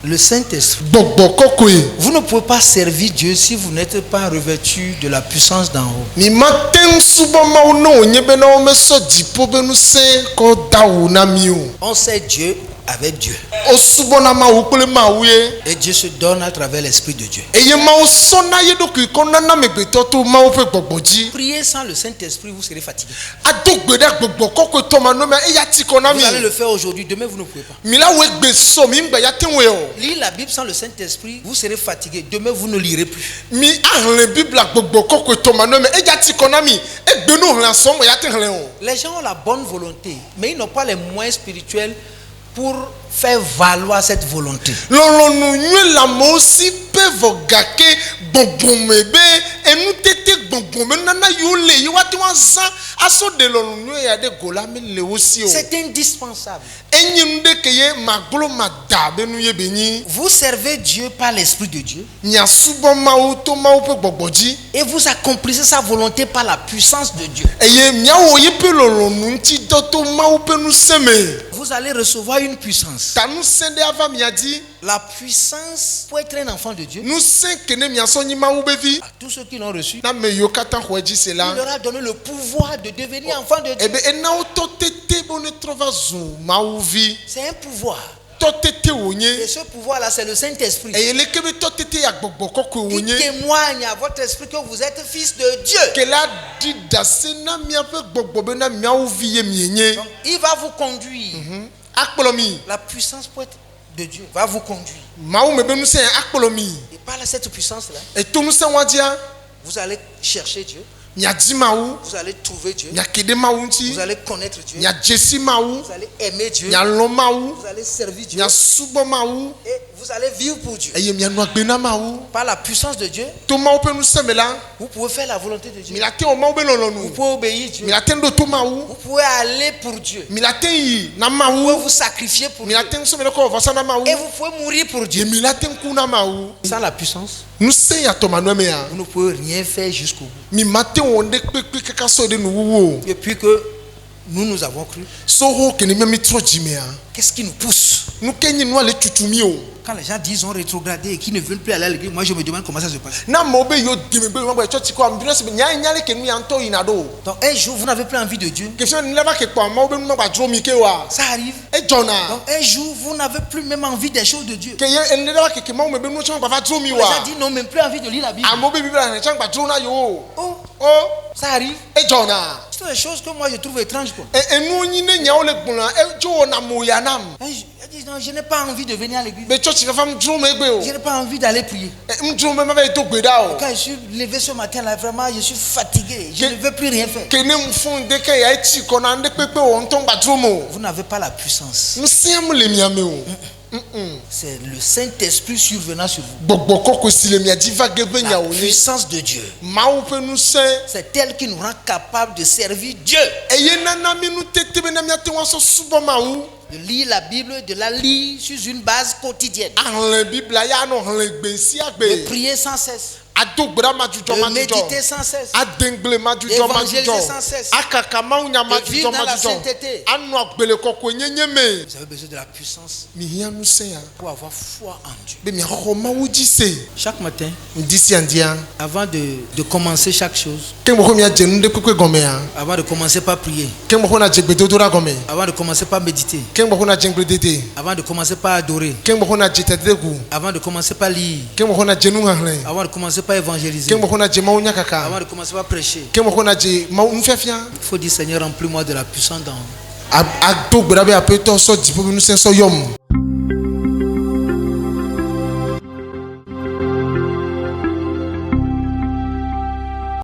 Le Saint-Esprit. Vous ne pouvez pas servir Dieu si vous n'êtes pas revêtu de la puissance d'en haut. On sait Dieu avec Dieu. Et Dieu se donne à travers l'Esprit de Dieu. Priez sans le Saint-Esprit, vous serez fatigué. Vous allez le faire aujourd'hui, demain vous ne pouvez pas. Lire la Bible sans le Saint-Esprit, vous serez fatigué, demain vous ne lirez plus. Les gens ont la bonne volonté, mais ils n'ont pas les moyens spirituels pour faire valoir cette volonté. C'est indispensable. Vous servez Dieu par l'Esprit de Dieu et vous accomplissez sa volonté par la puissance de Dieu. Vous allez recevoir une puissance. La puissance pour être un enfant de Dieu. À tous ceux qui l'ont reçu, il leur a donné le pouvoir de devenir enfant de Dieu. C'est un pouvoir. Et ce pouvoir-là, c'est le Saint-Esprit qui témoigne à votre esprit que vous êtes fils de Dieu. Donc, il va vous conduire. La puissance pour être de Dieu va vous conduire. Et par cette puissance-là, vous allez chercher Dieu. Vous allez trouver Dieu. Vous allez connaître Dieu. Vous allez aimer Dieu. Vous allez servir Dieu. Et vous allez vivre pour Dieu. Par la puissance de Dieu, vous pouvez faire la volonté de Dieu. Vous pouvez obéir Dieu. Vous pouvez aller pour Dieu. Vous pouvez vous sacrifier pour Dieu. Et vous pouvez mourir pour Dieu. Sans la puissance, vous ne pouvez rien faire jusqu'au bout. Depuis que nous avons cru, qu'est-ce qui nous pousse? Quand les gens disent on rétrogradé et qu'ils ne veulent plus aller à l'église, moi je me demande comment ça se passe. Donc un jour vous n'avez plus envie de Dieu. Ça arrive. Donc un jour vous n'avez plus même envie des choses de Dieu. Les gens disent non, même plus envie de lire la Bible. Oh, ça arrive. C'est des choses que moi je trouve étranges, quoi. Non, je n'ai pas envie de venir à l'église. Je n'ai pas envie d'aller prier. Quand je suis levé ce matin là, vraiment je suis fatigué. Je ne veux plus rien faire. Vous n'avez pas la puissance. C'est le Saint-Esprit survenant sur vous. La puissance de Dieu. C'est elle qui nous rend capables de servir Dieu. De lire la Bible, de la lire sur une base quotidienne. De prier sans cesse. De méditer sans cesse. D'évangéliser sans cesse. De vivre dans la sainteté. Vous avez besoin de la puissance pour avoir foi en Dieu. Chaque matin, avant de commencer chaque chose, avant de commencer par prier, avant de commencer par méditer, avant de commencer par adorer, avant de commencer par lire, avant de commencer par évangéliser, avant de commencer par prêcher, il faut dire Seigneur, remplis-moi de la puissance d'en haut.